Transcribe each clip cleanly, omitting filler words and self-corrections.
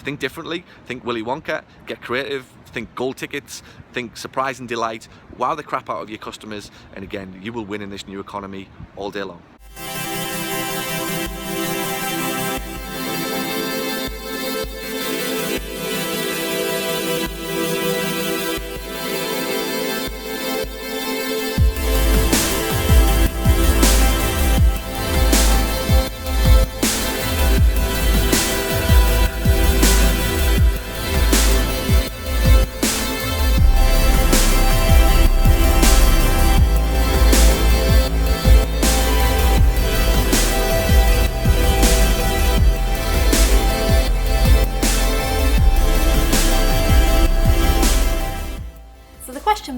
to think differently, think Willy Wonka, get creative, think gold tickets, think surprise and delight, wow the crap out of your customers, and again, you will win in this new economy all day long.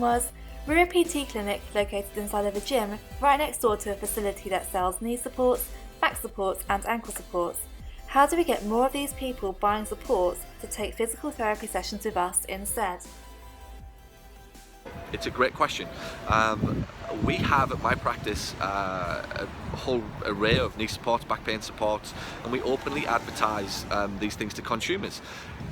Was, we're a PT clinic located inside of a gym right next door to a facility that sells knee supports, back supports and ankle supports. How do we get more of these people buying supports to take physical therapy sessions with us instead? It's a great question. We have at my practice a whole array of knee supports, back pain supports, and we openly advertise these things to consumers,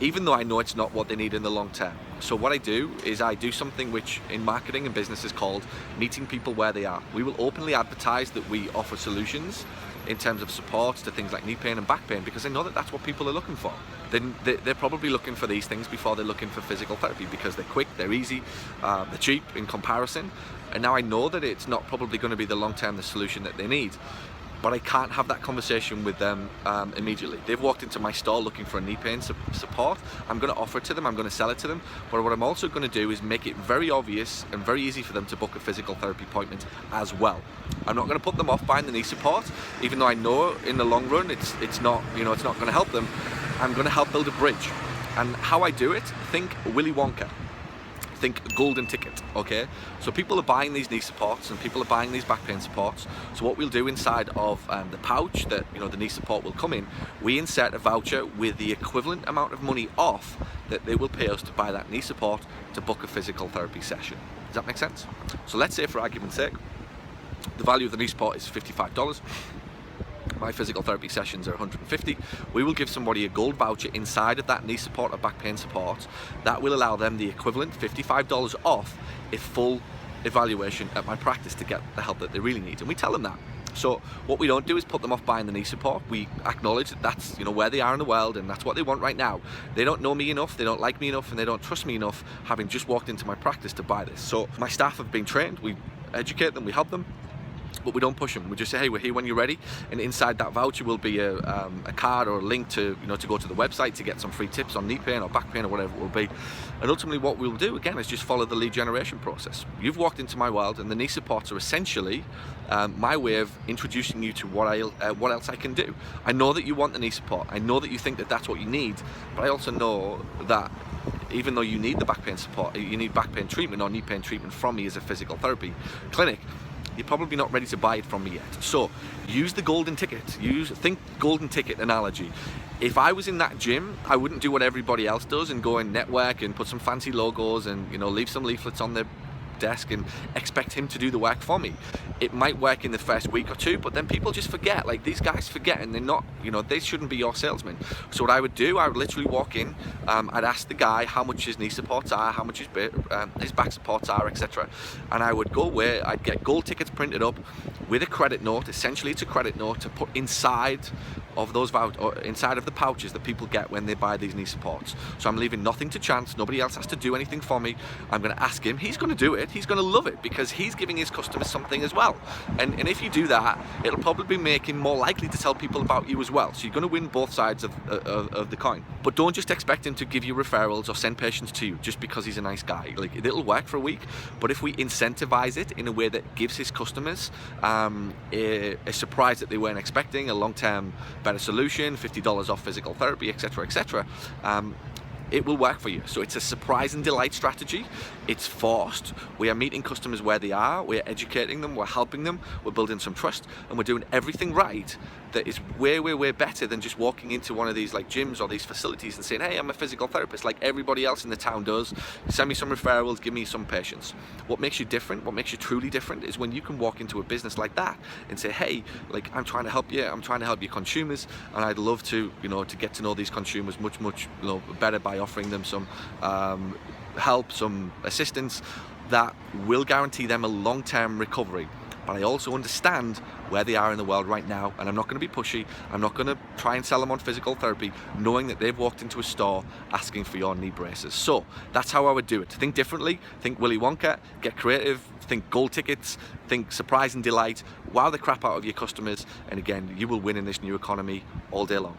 even though I know it's not what they need in the long term. So what I do is I do something which in marketing and business is called meeting people where they are. We will openly advertise that we offer solutions in terms of supports to things like knee pain and back pain, because I know that that's what people are looking for. They're probably looking for these things before they're looking for physical therapy, because they're quick, they're easy, they're cheap in comparison, and now I know that it's not probably going to be the long-term solution that they need. But I can't have that conversation with them immediately. They've walked into my store looking for a knee pain support. I'm going to offer it to them, I'm going to sell it to them, but what I'm also going to do is make it very obvious and very easy for them to book a physical therapy appointment as well. I'm not going to put them off buying the knee support, even though I know in the long run it's not going to help them. I'm going to help build a bridge. And how I do it, think Willy Wonka. Think golden ticket, okay? So people are buying these knee supports and people are buying these back pain supports. So what we'll do inside of the pouch that the knee support will come in, we insert a voucher with the equivalent amount of money off that they will pay us to buy that knee support to book a physical therapy session. Does that make sense? So let's say, for argument's sake, the value of the knee support is $55. My physical therapy sessions are $150. We will give somebody a gold voucher inside of that knee support or back pain support that will allow them the equivalent $55 off a full evaluation at my practice to get the help that they really need. And we tell them that. So what we don't do is put them off buying the knee support. We acknowledge that that's where they are in the world and that's what they want right now. They don't know me enough, they don't like me enough, and they don't trust me enough having just walked into my practice to buy this. So my staff have been trained, we educate them, we help them, but we don't push them. We just say, hey, we're here when you're ready, and inside that voucher will be a card or a link to to go to the website to get some free tips on knee pain or back pain or whatever it will be. And ultimately what we'll do again is just follow the lead generation process. You've walked into my world, and the knee supports are essentially my way of introducing you to what else I can do. I know that you want the knee support, I know that you think that that's what you need, but I also know that even though you need the back pain support, you need back pain treatment or knee pain treatment from me as a physical therapy clinic, you're probably not ready to buy it from me yet. So use the golden ticket. Think golden ticket analogy. If I was in that gym, I wouldn't do what everybody else does and go and network and put some fancy logos and leave some leaflets on the desk and expect him to do the work for me. It might work in the first week or two, but then people just forget. Like, these guys forget, and they're not, they shouldn't be your salesmen. So what I would do, I would literally walk in, I'd ask the guy how much his knee supports are, how much his back supports are, etc. And I would go away, I'd get gold tickets printed up with a credit note. Essentially it's a credit note to put inside of those inside of the pouches that people get when they buy these knee supports. So I'm leaving nothing to chance. Nobody else has to do anything for me. I'm going to ask him. He's going to do it. He's going to love it because he's giving his customers something as well. And if you do that, it'll probably make him more likely to tell people about you as well. So you're going to win both sides of the coin. But don't just expect him to give you referrals or send patients to you just because he's a nice guy. Like, it'll work for a week, but if we incentivize it in a way that gives his customers a surprise that they weren't expecting, a long-term better solution, $50 off physical therapy, etc., etc., it will work for you. So it's a surprise and delight strategy. It's forced. We are meeting customers where they are. We're educating them. We're helping them. We're building some trust, and we're doing everything right that is way better than just walking into one of these like gyms or these facilities and saying, hey, I'm a physical therapist like everybody else in the town does, send me some referrals, give me some patients. What makes you different, what makes you truly different, is when you can walk into a business like that and say, hey, like, I'm trying to help you, I'm trying to help your consumers, and I'd love to, you know, to get to know these consumers much, you know, better by offering them some help, some assistance that will guarantee them a long-term recovery. But I also understand where they are in the world right now, and I'm not going to be pushy. I'm not going to try and sell them on physical therapy knowing that they've walked into a store asking for your knee braces. So that's how I would do it. Think differently, think Willy Wonka, get creative, think gold tickets, think surprise and delight, wow the crap out of your customers, and again, you will win in this new economy all day long.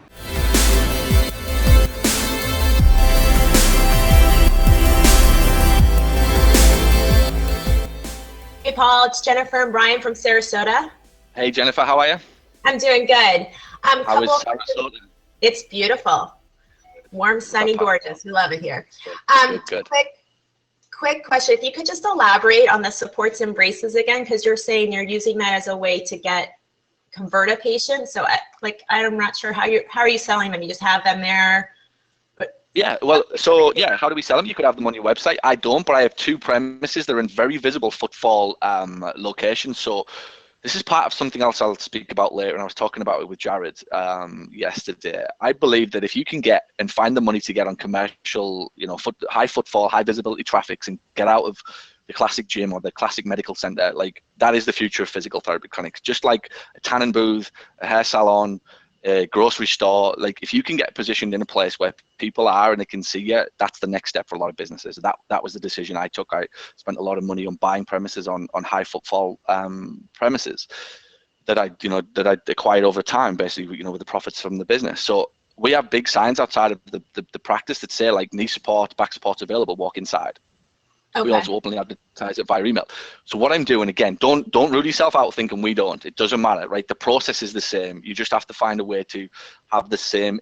Hey Paul, it's Jennifer and Bryan from Sarasota. Hey Jennifer, how are you? I'm doing good. How is Sarasota? It's beautiful. Warm, sunny, gorgeous. We love it here. Good. Quick question. If you could just elaborate on the supports and braces again, because you're saying you're using that as a way to convert a patient. So I'm not sure how are you selling them? You just have them there? Yeah, well, so yeah, how do we sell them? You could have them on your website. I don't, but I have 2 premises. They're in very visible footfall locations. So this is part of something else I'll speak about later, and I was talking about it with Jared yesterday. I believe that if you can get and find the money to get on commercial, you know, high footfall, high visibility traffics, and get out of the classic gym or the classic medical center, like, that is the future of physical therapy clinics. Just like a tanning booth, a hair salon, a grocery store, like, if you can get positioned in a place where people are and they can see you, that's the next step for a lot of businesses. That was the decision I took. I spent a lot of money on buying premises on high footfall premises that I acquired over time, basically, you know, with the profits from the business. So we have big signs outside of the practice that say, like, knee support, back support's available, walk inside. Okay. We also openly advertise it via email. So what I'm doing, again, don't rule yourself out thinking we don't. It doesn't matter, right? The process is the same. You just have to find a way to have the same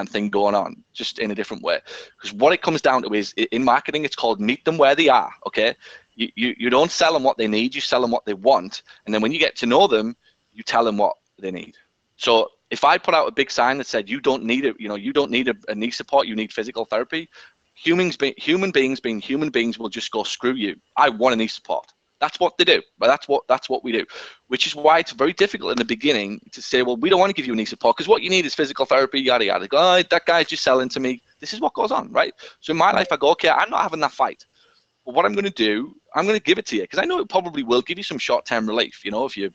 thing going on, just in a different way. Because what it comes down to is, in marketing, it's called meet them where they are, okay? You don't sell them what they need, you sell them what they want. And then when you get to know them, you tell them what they need. So if I put out a big sign that said, you don't need it, you know, you don't need a knee support, you need physical therapy, human beings being human beings will just go, screw you, I want a knee support. That's what they do, but that's what we do, which is why it's very difficult in the beginning to say, well, we don't want to give you a knee support because what you need is physical therapy, yada yada. Go, oh, that guy's just selling to me. This is what goes on, right? So in my life, I go, okay, I'm not having that fight. But what I'm going to do, I'm going to give it to you, because I know it probably will give you some short-term relief, you know, if you're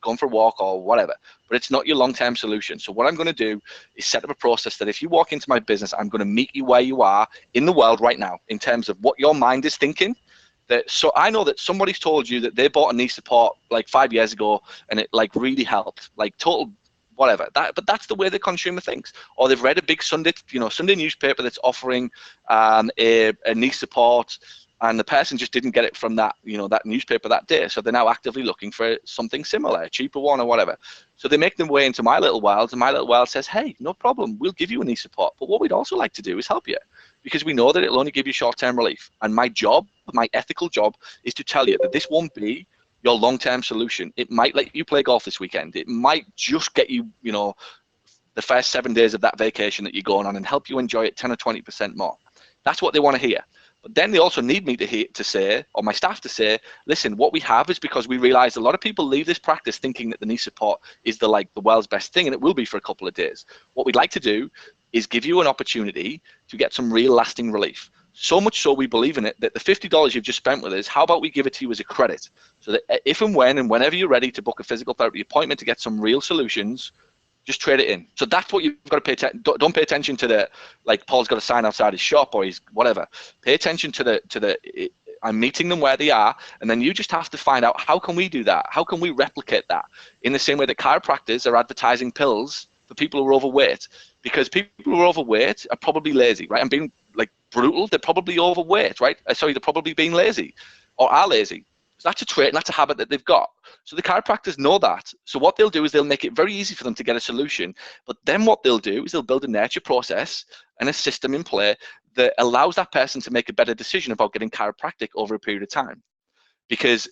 going for a walk or whatever, but it's not your long-term solution. So what I'm going to do is set up a process that if you walk into my business, I'm going to meet you where you are in the world right now in terms of what your mind is thinking. So I know that somebody's told you that they bought a knee support like 5 years ago and it like really helped, like total whatever. But that's the way the consumer thinks. Or they've read a big Sunday newspaper that's offering a knee support, and the person just didn't get it from that newspaper that day. So they're now actively looking for something similar, a cheaper one or whatever. So they make their way into my little world, and my little world says, hey, no problem, we'll give you a knee support. But what we'd also like to do is help you, because we know that it'll only give you short-term relief. And my job, my ethical job, is to tell you that this won't be your long-term solution. It might let you play golf this weekend. It might just get you, you know, the first 7 days of that vacation that you're going on and help you enjoy it 10 or 20% more. That's what they want to hear. But then they also need me to say, or my staff to say, listen, what we have is, because we realize a lot of people leave this practice thinking that the knee support is the world's best thing, and it will be for a couple of days. What we'd like to do is give you an opportunity to get some real lasting relief. So much so we believe in it that the $50 you've just spent with us, how about we give it to you as a credit? So that if and when and whenever you're ready to book a physical therapy appointment to get some real solutions, just trade it in. So that's what you've got to pay attention. Don't pay attention to the, like, Paul's got a sign outside his shop or he's whatever. Pay attention to the I'm meeting them where they are, and then you just have to find out, how can we do that? How can we replicate that? In the same way that chiropractors are advertising pills for people who are overweight, because people who are overweight are probably lazy, right? I'm being like brutal. They're probably overweight, right? Sorry, they're probably being lazy or are lazy. So that's a trait and that's a habit that they've got. So the chiropractors know that. So what they'll do is they'll make it very easy for them to get a solution. But then what they'll do is they'll build a nurture process and a system in play that allows that person to make a better decision about getting chiropractic over a period of time. Because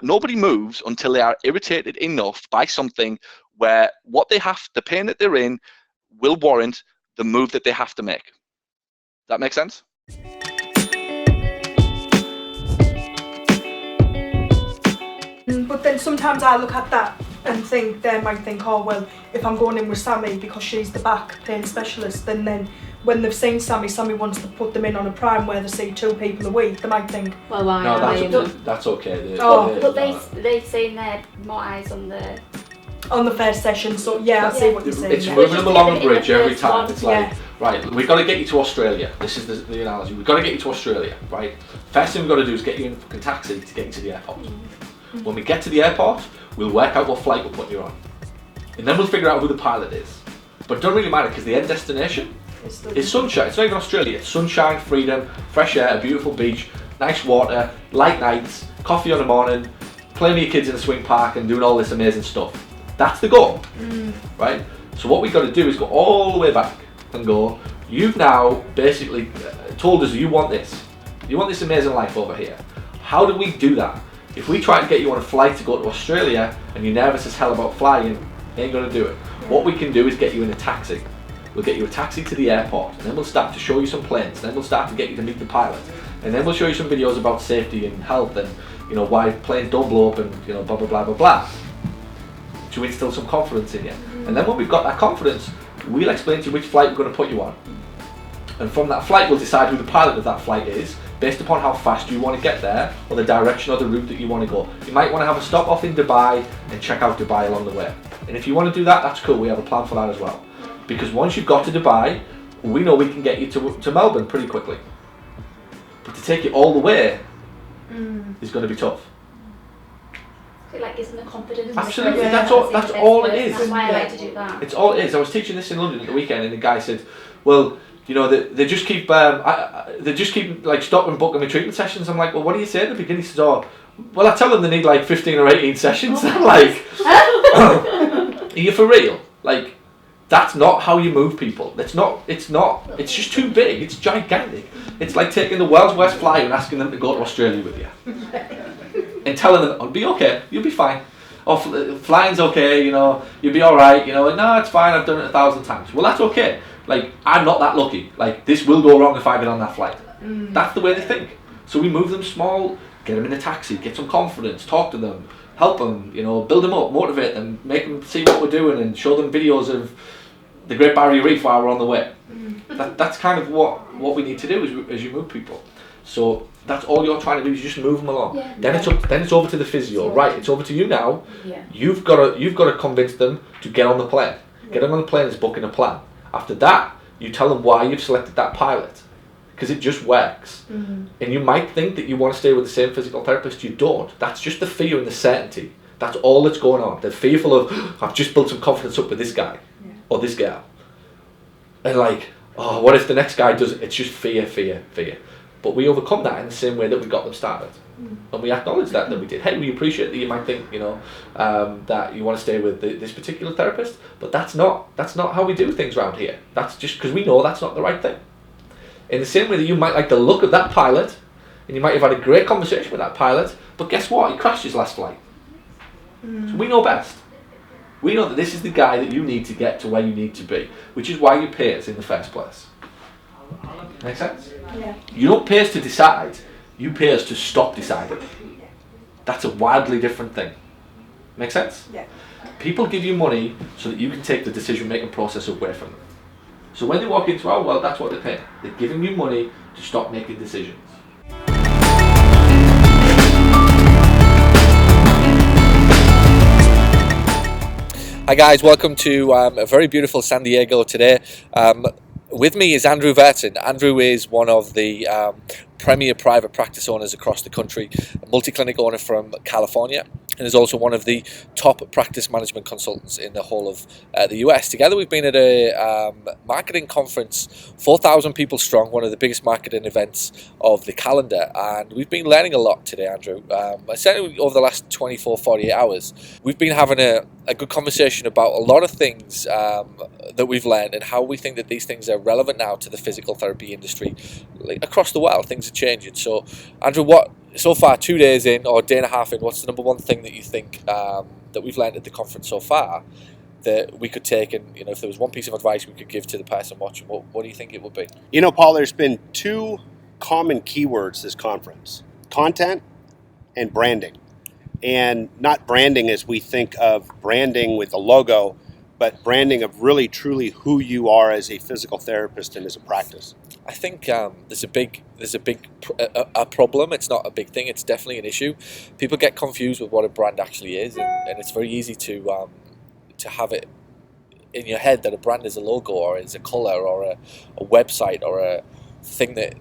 nobody moves until they are irritated enough by something where the pain that they're in will warrant the move that they have to make. Does that make sense? But then sometimes I look at that and think, they might think, oh well, if I'm going in with Sammy because she's the back pain specialist, then when they've seen Sammy wants to put them in on a prime where they see 2 people a week, they might think, well, why no, are that's okay. But they've seen their more eyes on the first session, so yeah, I see what you're saying. It's moving them along a bridge every time. It's like, yeah. Right, we've got to get you to Australia. This is the analogy. We've got to get you to Australia, right? First thing we've got to do is get you in a fucking taxi to get you to the airport. When we get to the airport, we'll work out what flight we'll put you on. And then we'll figure out who the pilot is. But it doesn't really matter because the end destination is sunshine. It's not even Australia. It's sunshine, freedom, fresh air, a beautiful beach, nice water, light nights, coffee on the morning, playing with your kids in the swing park and doing all this amazing stuff. That's the goal, right? So what we've got to do is go all the way back and go, you've now basically told us you want this. You want this amazing life over here. How do we do that? If we try to get you on a flight to go to Australia and you're nervous as hell about flying, ain't going to do it. What we can do is get you in a taxi. We'll get you a taxi to the airport, and then we'll start to show you some planes, and then we'll start to get you to meet the pilot, and then we'll show you some videos about safety and health and why planes don't blow up and blah blah blah blah blah, to instill some confidence in you. And then when we've got that confidence, we'll explain to you which flight we're going to put you on, and from that flight we'll decide who the pilot of that flight is based upon how fast you want to get there, or the direction or the route that you want to go. You might want to have a stop off in Dubai and check out Dubai along the way, and if you want to do that, that's cool. We have a plan for that as well, because once you've got to Dubai, we know we can get you to Melbourne pretty quickly, but to take you all the way is going to be tough. It like gives them the confidence. Absolutely, that's all it is. That's why I like to do that. It's all it is. I was teaching this in London at the weekend, and the guy said, well, they just keep like stopping booking me treatment sessions. I'm like, well, what do you say at the beginning? He says, oh, well, I tell them they need like 15 or 18 sessions. I'm like, are you for real? Like, that's not how you move people. It's just too big. It's gigantic. It's like taking the world's worst flyer and asking them to go to Australia with you. And telling them, I'll be okay, you'll be fine. Oh, flying's okay, you'll be alright, no, it's fine, I've done it 1,000 times. Well, that's okay. Like, I'm not that lucky. Like, this will go wrong if I get on that flight. That's the way they think. So we move them small, get them in a taxi, get some confidence, talk to them, help them, build them up, motivate them, make them see what we're doing and show them videos of the Great Barrier Reef while we're on the way. That's kind of what we need to do as you move people. So that's all you're trying to do is just move them along. Yeah. Then it's over to the physio. Right, it's over to you now. Yeah. You've got to convince them to get on the plane. Get them on the plane is booking a plan. After that, you tell them why you've selected that pilot, because it just works. And you might think that you want to stay with the same physical therapist. You don't. That's just the fear and the certainty. That's all that's going on. They're fearful of, I've just built some confidence up with this guy or this girl, and like, oh, what if the next guy does it? It's just fear. But we overcome that in the same way that we got them started. And we acknowledge that we did. Hey, we appreciate that you might think, that you want to stay with this particular therapist, but that's not how we do things around here. That's just because we know that's not the right thing. In the same way that you might like the look of that pilot, and you might have had a great conversation with that pilot, but guess what? He crashed his last flight. So we know best. We know that this is the guy that you need to get to where you need to be, which is why you pay us in the first place. Make sense? Yeah. You don't pay us to decide, you pay us to stop deciding. That's a wildly different thing. Make sense? Yeah. People give you money so that you can take the decision-making process away from them. So when they walk into our world, that's what they're paying. They're giving you money to stop making decisions. Hi guys, welcome to a very beautiful San Diego today. With me is Andrew Verton. Andrew is one of the premier private practice owners across the country, a multi-clinic owner from California, and is also one of the top practice management consultants in the whole of the US. Together we've been at a marketing conference, 4,000 people strong, one of the biggest marketing events of the calendar, and we've been learning a lot today, Andrew. Certainly over the last 24, 48 hours, we've been having a good conversation about a lot of things that we've learned and how we think that these things are relevant now to the physical therapy industry across the world. Things are changing. So, Andrew, what so far, 2 days in or a day and a half in, what's the number one thing that you think that we've learned at the conference so far that we could take, and if there was one piece of advice we could give to the person watching, what do you think it would be? Paul, there's been two common keywords this conference: content and branding. And not branding as we think of branding with a logo, but branding of really truly who you are as a physical therapist and as a practice. I think there's a big problem. It's not a big thing. It's definitely an issue. People get confused with what a brand actually is, and it's very easy to have it in your head that a brand is a logo or is a color or a website or a thing that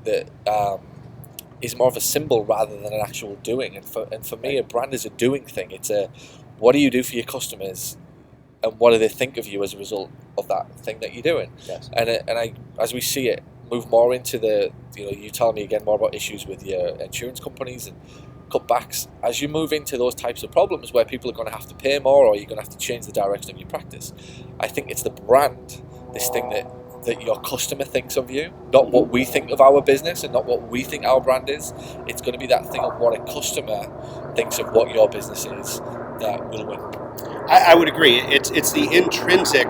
is more of a symbol rather than an actual doing. And for me, a brand is a doing thing. It's what do you do for your customers, and what do they think of you as a result of that thing that you're doing? Yes. And I, as we see it move more into you tell me again more about issues with your insurance companies and cutbacks, as you move into those types of problems where people are going to have to pay more or you're going to have to change the direction of your practice, I think it's the brand, this thing that your customer thinks of you, not what we think of our business and not what we think our brand is. It's going to be that thing of what a customer thinks of what your business is that will win. I would agree. It's the intrinsic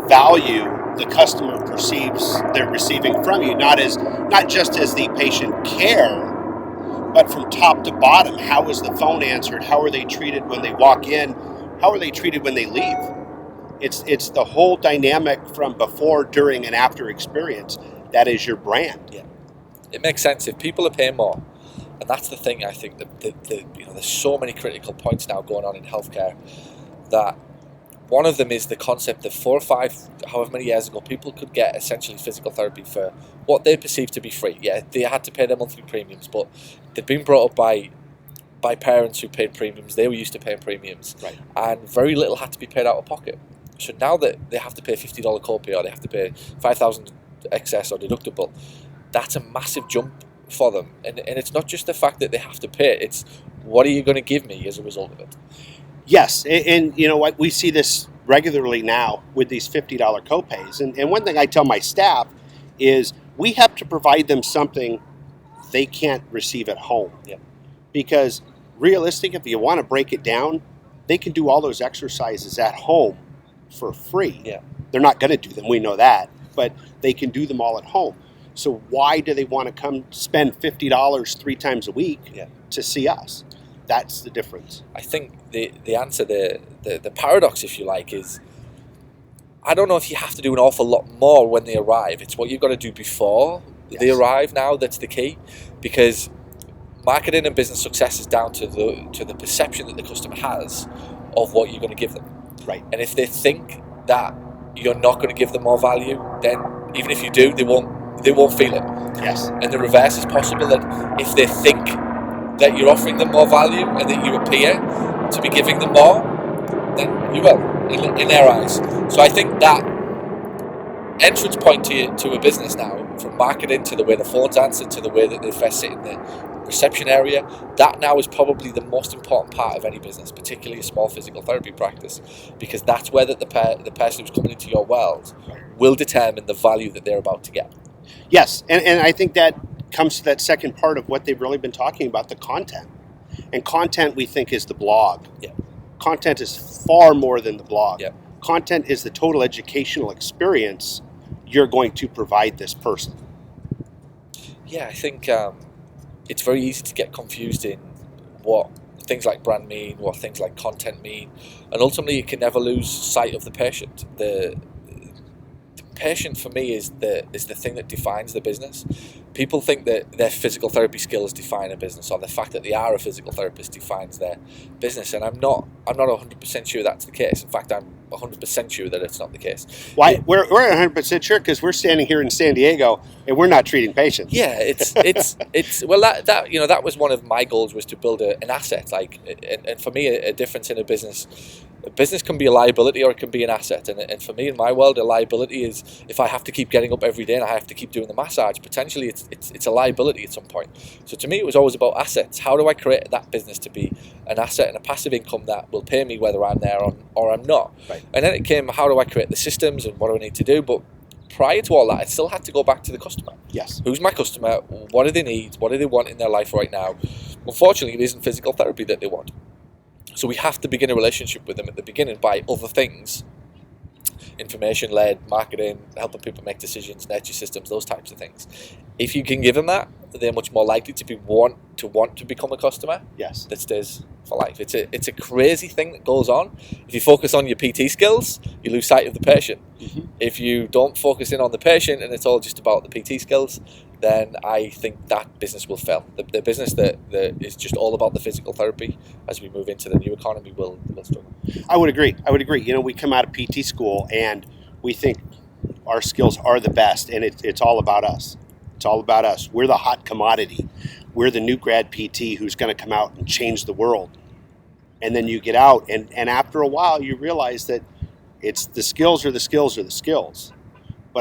value the customer perceives they're receiving from you, not just as the patient care, but from top to bottom. How is the phone answered? How are they treated when they walk in? How are they treated when they leave? It's the whole dynamic from before, during, and after experience. That is your brand. Yeah, it makes sense if people are paying more, and that's the thing. I think that there's so many critical points now going on in healthcare. That one of them is the concept that 4 or 5, however many years ago, people could get essentially physical therapy for what they perceived to be free. Yeah, they had to pay their monthly premiums, but they'd been brought up by parents who paid premiums. They were used to paying premiums, right, and very little had to be paid out of pocket. So now that they have to pay $50 copay or they have to pay $5,000 excess or deductible, that's a massive jump for them. And it's not just the fact that they have to pay it, it's what are you going to give me as a result of it? Yes, and you know what, we see this regularly now with these $50 copays. And one thing I tell my staff is we have to provide them something they can't receive at home. Yeah. Because realistic, if you want to break it down, they can do all those exercises at home for free. Yeah. They're not going to do them, we know that, but they can do them all at home. So why do they want to come spend $50 3 times a week to see us? That's the difference. I think the answer, the paradox, if you like, is I don't know if you have to do an awful lot more when they arrive. It's what you've got to do before they arrive now that's the key, because marketing and business success is down to the perception that the customer has of what you're going to give them. Right. And if they think that you're not going to give them more value, then even if you do, they won't feel it. Yes. And the reverse is possible, that if they think that you're offering them more value and that you appear to be giving them more, then you will, in their eyes. So I think that entrance point to a business now, from marketing to the way the phone's answered to the way that they first sit in the reception area, that now is probably the most important part of any business, particularly a small physical therapy practice, because that's where the person who's coming into your world will determine the value that they're about to get. Yes, and I think that comes to that second part of what they've really been talking about, the content. And content, we think, is the blog. Yeah. Content is far more than the blog. Yeah. Content is the total educational experience you're going to provide this person. Yeah, I think it's very easy to get confused in what things like brand mean, what things like content mean, and ultimately you can never lose sight of the patient. The patient for me is the thing that defines the business. People think that their physical therapy skills define a business, or the fact that they are a physical therapist defines their business, and I'm not 100% sure that's the case. In fact, I'm 100% sure that it's not the case. Why? We're 100% sure because we're standing here in San Diego and we're not treating patients. Yeah, it's well, that was one of my goals, was to build an asset. And for me, a difference in a business can be a liability or it can be an asset. And for me, in my world, a liability is if I have to keep getting up every day and I have to keep doing the massage. Potentially, it's a liability at some point. So to me, it was always about assets. How do I create that business to be an asset and a passive income that will pay me whether I'm there or I'm not? Right. And then it came, how do I create the systems and what do I need to do? But prior to all that, I still had to go back to the customer. Yes. Who's my customer? What do they need? What do they want in their life right now? Unfortunately, it isn't physical therapy that they want. So we have to begin a relationship with them at the beginning by other things. Information-led, marketing, helping people make decisions, nurture systems, those types of things. If you can give them that, they're much more likely to want to become a customer. Yes. That stays for life. It's a crazy thing that goes on. If you focus on your PT skills, you lose sight of the patient. Mm-hmm. If you don't focus in on the patient and it's all just about the PT skills, then I think that business will fail. The business that is just all about the physical therapy as we move into the new economy will struggle. I would agree. You know, we come out of PT school and we think our skills are the best, and it's all about us. It's all about us. We're the hot commodity. We're the new grad PT who's going to come out and change the world. And then you get out, and after a while, you realize that it's the skills, but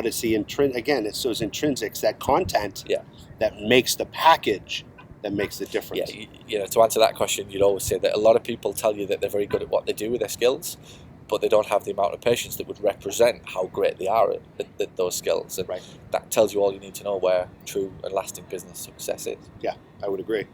it's it's those intrinsics, that content, that makes the package, that makes the difference. Yeah, you know, to answer that question, you'd always say that a lot of people tell you that they're very good at what they do with their skills, but they don't have the amount of patience that would represent how great they are at those skills. And that tells you all you need to know where true and lasting business success is. Yeah, I would agree.